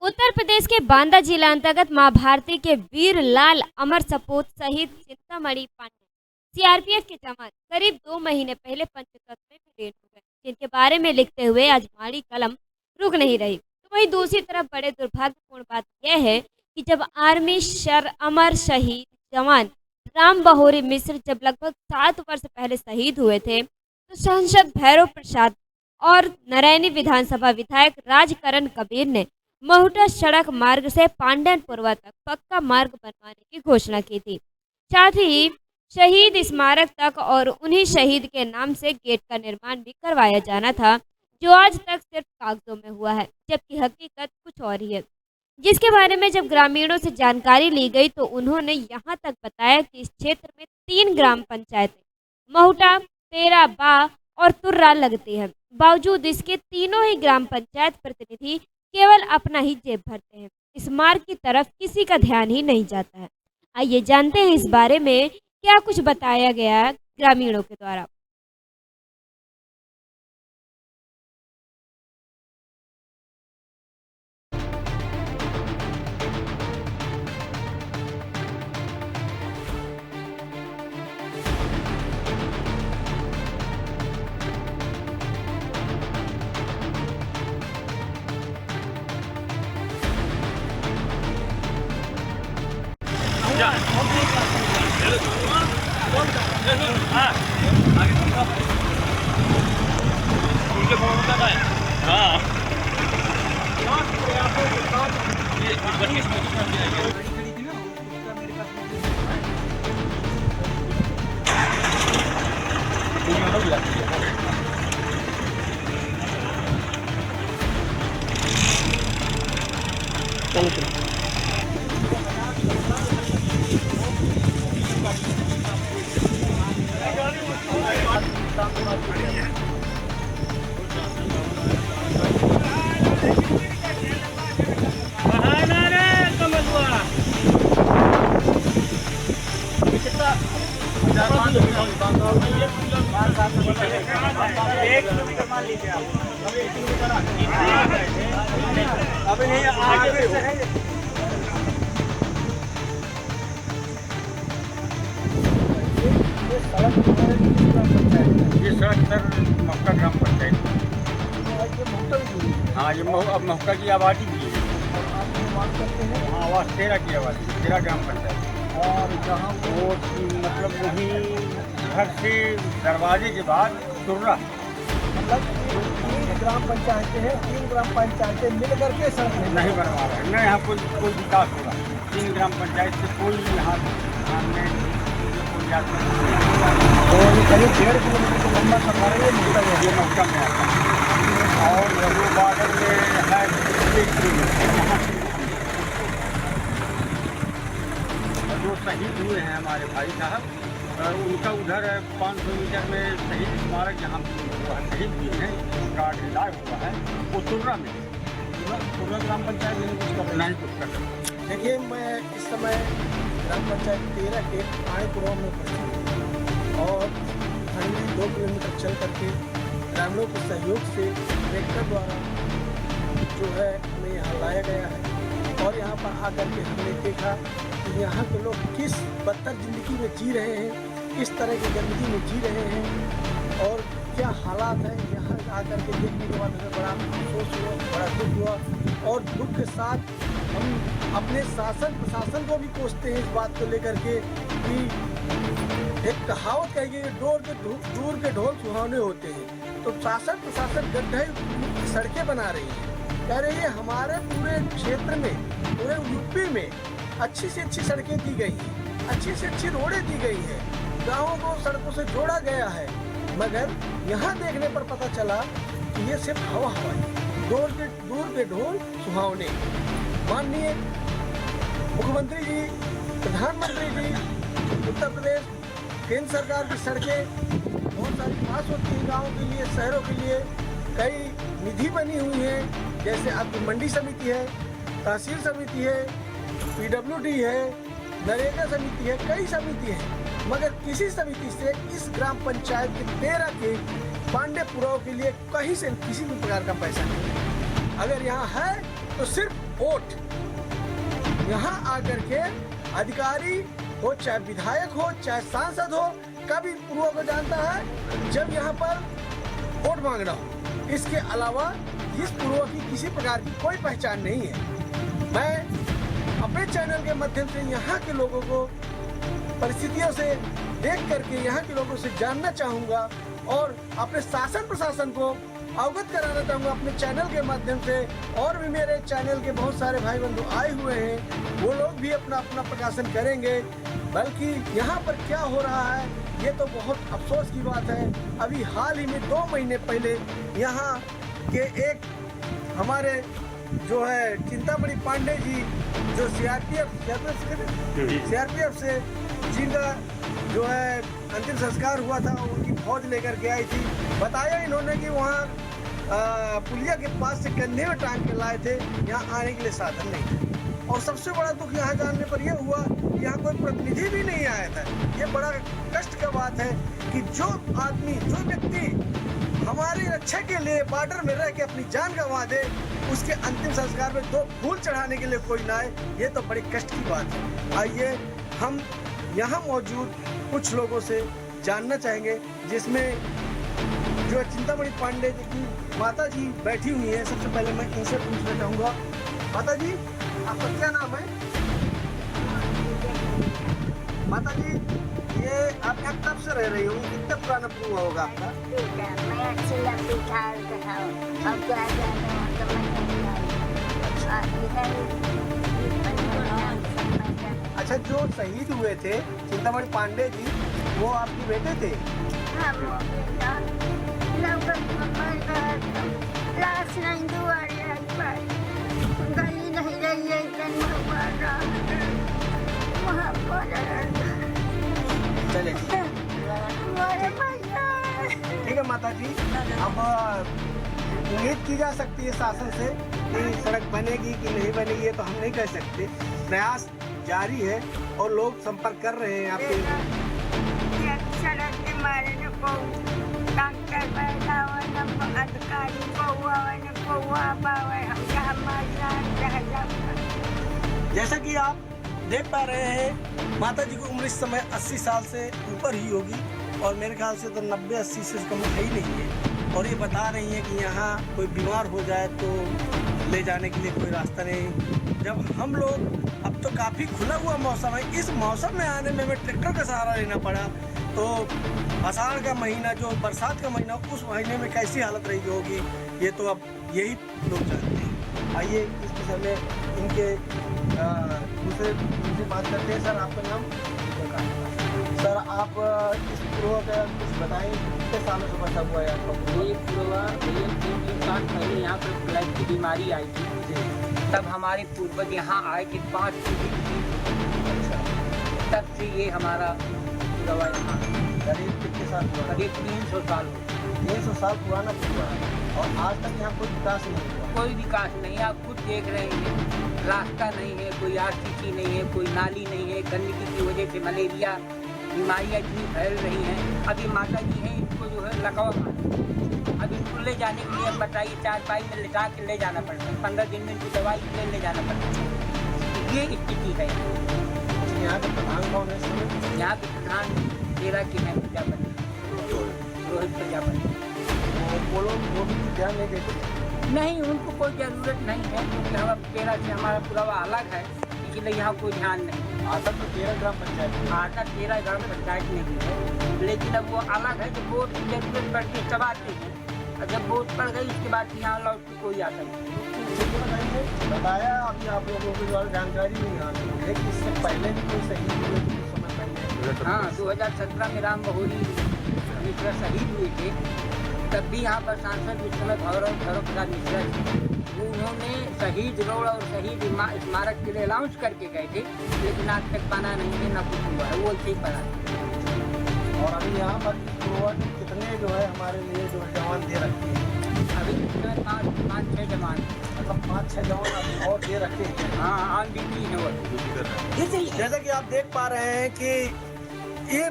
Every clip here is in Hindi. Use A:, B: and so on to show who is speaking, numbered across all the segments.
A: उत्तर प्रदेश के बांदा जिला अंतर्गत मां भारती के वीर लाल अमर सपूत शहीद चिंतामणि पांडे सीआरपीएफ के जवान करीब 2 महीने पहले पंचतत्व में विलीन हो गए, जिनके बारे में लिखते हुए आज हमारी कलम रुक नहीं रही। तो वहीं दूसरी तरफ बड़े दुर्भाग्यपूर्ण बात यह है कि जब आर्मी अमर शहीद जवान राम बहोरी मिश्र जब लगभग 7 वर्ष पहले शहीद हुए थे, तो सांसद भैरव प्रसाद और नरैनी विधानसभा विधायक राजकरण कबीर ने महुटा सड़क मार्ग से पांडनपुरवा तक पक्का मार्ग बनवाने की घोषणा की थी। साथ ही शहीद स्मारक तक और उन्हीं शहीद के नाम से गेट का निर्माण भी करवाया जाना था, जो आज तक सिर्फ कागजों में हुआ है, जबकि हकीकत कुछ और ही है। जिसके बारे में जब ग्रामीणों से जानकारी ली गई तो उन्होंने यहाँ तक बताया कि इस क्षेत्र में 3 ग्राम पंचायतें महुटा, तेरा बा और तुर्रा लगती है। बावजूद इसके तीनों ही ग्राम पंचायत प्रतिनिधि केवल अपना ही जेब भरते हैं, इस मार्ग की तरफ किसी का ध्यान ही नहीं जाता है। आइए जानते हैं इस बारे में क्या कुछ बताया गया ग्रामीणों के द्वारा।
B: ये सड़क सर महुका ग्राम पंचायत। हाँ, ये अब महुका की आबादी भी है। हाँ, आवास 13 की आबादी, 13 ग्राम पंचायत। और जहाँ वो मतलब वहीं घर से दरवाजे के बाद तुर्रा,
C: मतलब 3 ग्राम पंचायतें हैं, 3 ग्राम पंचायतें मिल करके सड़क
B: नहीं बनवा रहे हैं। न यहाँ कोई विकास हो रहा है। 3 ग्राम पंचायत से कोई यहाँ सामने कोई यात्रा
C: तो ये करीब 1.5 किलोमीटर लंबा सफर है।
B: ये महुका में आता है और वो बॉर्डर में है 1 किलोमीटर। जो शहीद हुए हैं हमारे भाई साहब, उनका उधर 500 मीटर में शहीद स्मारक जहाँ शहीद हुए हैं, उनका इलाज हुआ है, वो तुर्रा में।
C: पूरा ग्राम पंचायत नहीं कुछ कर
B: नहीं कुछ कर सकते।
C: देखिए, मैं इस समय ग्राम पंचायत 13 के पाणीपुरवा में पहुँची और हमने 2 किलोमीटर चल करके ग्रामीणों के सहयोग से ट्रैक्टर द्वारा जो है हमें यहाँ लाया गया है। और यहाँ पर आकर के हमने देखा कि यहाँ के लोग किस बदतर ज़िंदगी में जी रहे हैं, किस तरह की गंदगी में जी रहे हैं और क्या हालात हैं। यहाँ आकर के देखने के बाद हमें बड़ा अफसोस हुआ, बड़ा दुख हुआ और दुख के साथ हम अपने शासन प्रशासन को भी कोसते हैं इस बात को लेकर के कि एक कहावत कही गई, दूर के ढोल सुहावने होते हैं। तो शासन प्रशासन गड्ढे सड़कें बना रही है, कह रही है हमारे पूरे क्षेत्र में, पूरे यूपी में अच्छी से अच्छी सड़कें दी गई हैं, अच्छी से अच्छी रोडें दी गई हैं, गाँवों को सड़कों से जोड़ा गया है। मगर यहाँ देखने पर पता चला कि ये सिर्फ हवा है, दूर के ढोल सुहावने। माननीय मुख्यमंत्री जी, प्रधानमंत्री जी, उत्तर प्रदेश केंद्र सरकार की सड़कें बहुत सारी पास होती हैं गाँवों के लिए, शहरों के लिए। कई निधि बनी हुई है, जैसे आपकी मंडी समिति है, तहसील समिति है, PWD है, नरेगा समिति है, कई समिति है। मगर किसी समिति से इस ग्राम पंचायत के 13 के पांडेपुराव के लिए कहीं से किसी भी प्रकार का पैसा नहीं है। अगर यहाँ है तो सिर्फ वोट यहाँ आकर के अधिकारी हो, चाहे विधायक हो, चाहे सांसद हो, कभी पूर्व को जानता है जब यहाँ पर वोट मांगना हो। इसके अलावा इस पूर्व की किसी प्रकार की कोई पहचान नहीं है। मैं अपने चैनल के माध्यम से यहाँ के लोगों को परिस्थितियों से देख करके यहाँ के लोगों से जानना चाहूँगा और अपने शासन प्रशासन को अवगत कराना चाहूँगा अपने चैनल के माध्यम से। और भी मेरे चैनल के बहुत सारे भाई बंधु आए हुए हैं, वो लोग भी अपना अपना प्रकाशन करेंगे। बल्कि यहाँ पर क्या हो रहा है ये तो बहुत अफसोस की बात है। अभी हाल ही में 2 महीने पहले यहाँ के एक हमारे जो है चिंतामणि पांडे जी जो सीआरपीएफ से जिनका जो है अंतिम संस्कार हुआ था, उनकी फौज लेकर के आई थी। बताया इन्होंने कि वहाँ पुलिया के पास से कंधे में टांग के लाए थे, यहाँ आने के लिए साधन नहीं था। और सबसे बड़ा दुख यहाँ जानने पर यह हुआ कि यहाँ कोई प्रतिनिधि भी नहीं आया था। ये बड़ा कष्ट का बात है कि जो आदमी, जो व्यक्ति हमारी रक्षा के लिए बॉर्डर में रह के अपनी जान गंवा दे, उसके अंतिम संस्कार में 2 फूल चढ़ाने के लिए कोई ना आए, ये तो बड़ी कष्ट की बात है। आइए हम यहाँ मौजूद कुछ लोगों से जानना चाहेंगे, जिसमें जो चिंतामणि पांडे जी की माता जी बैठी हुई हैं। सबसे पहले मैं इनसे पूछना चाहूँगा, माता जी आपका क्या नाम है? माता जी ये आप यहाँ कब से रह रही हो? कितना पुराना पूर्व होगा आपका? अच्छा, जो शहीद हुए थे चिंतामणि पांडे जी, वो आपके बेटे थे? चले ठीक है माता जी। अब उम्मीद की जा सकती है शासन से कि सड़क बनेगी कि नहीं बनेगी, ये तो हम नहीं कह सकते। प्रयास जारी है और लोग संपर्क कर रहे हैं आपके।
D: सड़क के मारे न को डॉक्टर बैठा हुआ न अधिकारी को हुआ पावे हम जहाँ मार।
C: जैसा कि आप देख पा रहे हैं, माता जी की उम्र इस समय 80 साल से ऊपर ही होगी और मेरे ख्याल से तो 90-80 से कम है ही नहीं है। और ये बता रही हैं कि यहाँ कोई बीमार हो जाए तो ले जाने के लिए कोई रास्ता नहीं। जब हम लोग, अब तो काफ़ी खुला हुआ मौसम है, इस मौसम में आने में हमें ट्रैक्टर का सहारा लेना पड़ा। तो आषाढ़ का महीना, जो बरसात का महीना, उस महीने में कैसी हालत रही होगी ये तो अब यही लोग जानते हैं। आइए इस विषय में इनके दूसरे बात करते हैं। सर आपका नाम? सर आप इस पूर्व का कुछ बताएं, कितने सालों से बचा हुआ है आपका?
E: ये पूर्व 3 साल पहले यहाँ पर प्लेग की बीमारी आई थी, तब हमारे पूर्वज यहाँ आए थे 5 पीढ़ी।
C: अच्छा,
E: तब से ये हमारा पूर्वा यहाँ
C: करीब कितने साल हुआ?
E: करीब 300 साल हो।
C: 300 साल पुराना पूर्वा है और आज तक यहाँ कोई विकास नहीं हुआ।
E: कोई विकास नहीं, आप खुद देख रहे हैं, रास्ता नहीं है, कोई आरसीसी नहीं है, कोई नाली नहीं है। गंदगी की वजह से मलेरिया बीमारियाँ इतनी फैल रही हैं। अभी माता जी हैं, इनको जो है लगावा मार, अब इनको ले जाने के लिए बताइए 4 पाई में लिटा के ले जाना पड़ता है। 15 दिन में इनको दवाई ले जाना पड़ता है। ये स्थिति है।
C: यहाँ के प्रधान कौन है?
E: यहाँ के प्रधान तेरा के हैं प्रजापति, रोहित प्रजापति।
C: वो लोग वो भी ध्यान नहीं देते?
E: नहीं, उनको कोई ज़रूरत नहीं है, क्योंकि हम 13 से हमारा पुरावा अलग है, इसलिए यहाँ कोई ध्यान नहीं।
C: आता तो 13 ग्राम पंचायत है।
E: आता 13 ग्राम पंचायत नहीं है, लेकिन अब वो अलग है। जब वोट की जरूरत पड़ती है तब आते हैं, और जब वोट पड़ गई उसके बाद यहाँ लौट के कोई आता नहीं।
C: बताया अभी आप लोगों को जो जानकारी नहीं आती है कि इससे पहले भी कोई शहीद हुए थे कुछ समय पहले?
E: हाँ, 2017 में राम बहोरी मिश्रा शहीद हुए थे, तब भी यहाँ पर सांसद उस समय भैरव प्रसाद मिश्रा थे। उन्होंने शहीद रोड और शहीद स्मारक के लिए अनाउंस करके गए थे, लेकिन आज तक बना नहीं है, ना कुछ हुआ है, वो ऐसे ही पड़ा।
C: और अभी यहाँ पर कितने जो है हमारे लिए जो जवान दे रखे हैं?
E: अभी 5-6 जवान,
C: मतलब 5-6 जवान अभी और दे रखे हैं।
E: हाँ, ऑन ड्यूटी है वो।
C: जैसा कि आप देख पा रहे हैं कि ये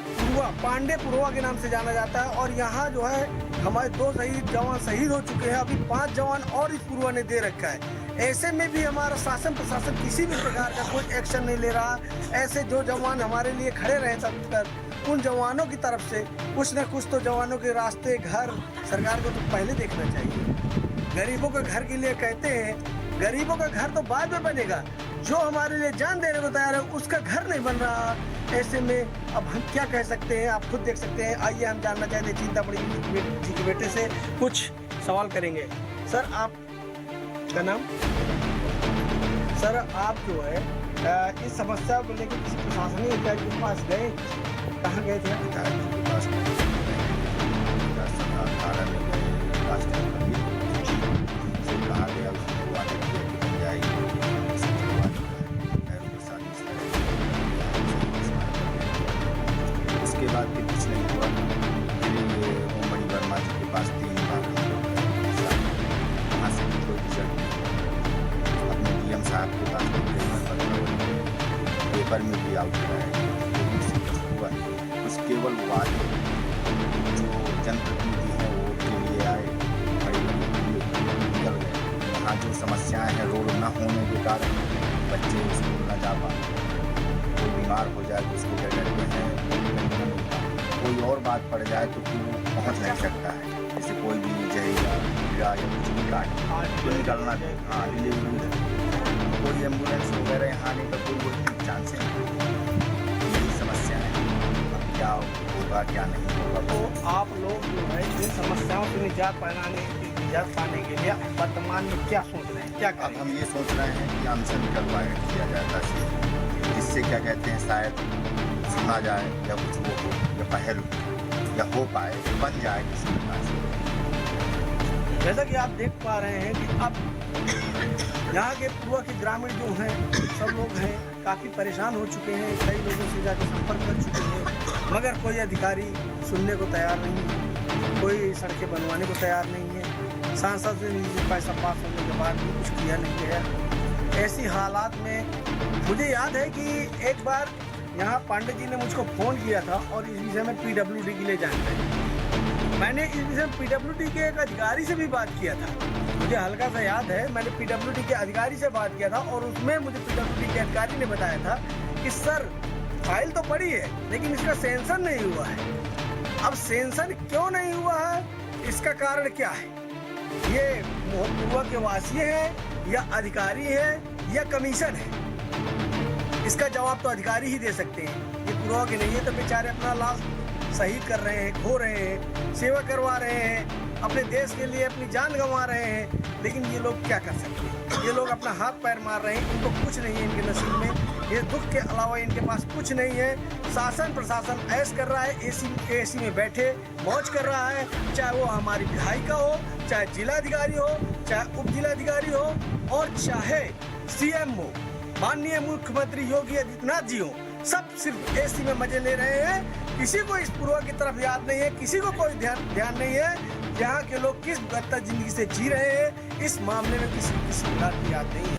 C: पूर्वा, पांडे पूर्वा के नाम से जाना जाता है और यहाँ जो है हमारे 2 जवान शहीद हो चुके हैं, अभी 5 जवान और इस पूर्वा ने दे रखा है। ऐसे में भी हमारा शासन प्रशासन किसी भी प्रकार का कोई एक्शन नहीं ले रहा। ऐसे जो जवान हमारे लिए खड़े रहे तब तक उन जवानों की तरफ से कुछ न कुछ तो जवानों के रास्ते, घर सरकार को तो पहले देखना चाहिए। गरीबों के घर के लिए कहते हैं, गरीबों का घर तो बाद में बनेगा, जो हमारे लिए जान देने को तैयार है उसका घर नहीं बन रहा। ऐसे में अब हम क्या कह सकते हैं, आप खुद देख सकते हैं। आइए हम जानना चाहते हैं चिंतामणि जी के बेटे से कुछ सवाल करेंगे। सर आपका नाम? सर आप जो है इस समस्या को लेकर किसी प्रशासनिक अधिकारी के पास गए, कहाँ गए थे?
F: अधिकारी के पास थाना में गए, से कहा गया उसको वादे किया कि बन जाएगी, उसके बाद फिर कुछ नहीं हुआ। फिर ये ओमबड़ी वर्मा जी के पास 3 बार वहाँ से भी कोई रिजल्ट नहीं। अपने डीएम साहब के पास पेपर में भी आउट कराया, हुआ कुछ केवल वादे जो जनप्रतिनिधि हैं वो के लिए आए, बड़ी निकल गए। यहाँ जो समस्याएं हैं, रोड न होने के कारण बच्चे स्कूल न जा पाते, कोई बीमार हो जाए तो उसको क्या कहते हैं, कोई और बात पड़ जाए तो फिर वो पहुँच नहीं सकता है। जैसे कोई भी जहरीला कीड़ा या कुछ भी काट तो निकलना, हाँ डिलीवरी, कोई एम्बुलेंस वगैरह यहाँ आने का कोई वही चांस नहीं। यही समस्या है, अब क्या होगा क्या नहीं होगा।
C: तो आप लोग जो है इन समस्याओं से निजात पाने के लिए वर्तमान में क्या सोच रहे हैं, क्या
F: अब
C: करें?
F: हम ये सोच रहे हैं कि अनशन करवाया किया जाएगा, जिससे क्या कहते हैं शायद सुना जाए या कुछ वो हो या पहल या हो पाए, बन जाए किसी प्रकार से।
C: जैसा कि आप देख पा रहे हैं कि अब यहाँ के पूर्वा के ग्रामीण जो हैं सब लोग हैं काफ़ी परेशान हो चुके हैं, कई लोगों से जाकर संपर्क कर चुके हैं, मगर कोई अधिकारी सुनने को तैयार नहीं है, कोई सड़कें बनवाने को तैयार नहीं है। सांसद से पैसा पास होने के बाद भी कुछ किया नहीं गया। ऐसी हालात में मुझे याद है कि एक बार यहाँ पांडे जी ने मुझको फ़ोन किया था और इस विषय में PWD के लिए जानकारी, मैंने इस विषय में PWD के एक अधिकारी से भी बात किया था। मुझे हल्का सा याद है, मैंने PWD के अधिकारी से बात किया था और उसमें मुझे PWD के अधिकारी ने बताया था कि सर फाइल तो पड़ी है लेकिन इसका सेंसन नहीं हुआ है। अब सेंसन क्यों नहीं हुआ है, इसका कारण क्या है? ये पूर्वा के वासी हैं या अधिकारी है या कमीशन है? इसका जवाब तो अधिकारी ही दे सकते हैं। ये पूर्वा के नहीं है तो बेचारे अपना लाश शहीद कर रहे हैं, खो रहे हैं, सेवा करवा रहे हैं, अपने देश के लिए अपनी जान गंवा रहे हैं, लेकिन ये लोग क्या कर सकते हैं? ये लोग अपना हाथ पैर मार रहे हैं, इनको कुछ नहीं है इनके नसीब में, ये दुख के अलावा इनके पास कुछ नहीं है। शासन प्रशासन ऐश कर रहा है, एसी में बैठे मौज कर रहा है, चाहे वो हमारी विधायिका हो, चाहे जिलाधिकारी हो, चाहे उप जिलाधिकारी हो और चाहे CM हो, माननीय मुख्यमंत्री योगी आदित्यनाथ जी हो, सब सिर्फ एसी में मजे ले रहे हैं। किसी को इस पूर्वा की तरफ याद नहीं है, किसी को कोई ध्यान नहीं है यहाँ के लोग किस बेहतर जिंदगी से जी रहे हैं, इस मामले में किसी प्रकार की याद नहीं है।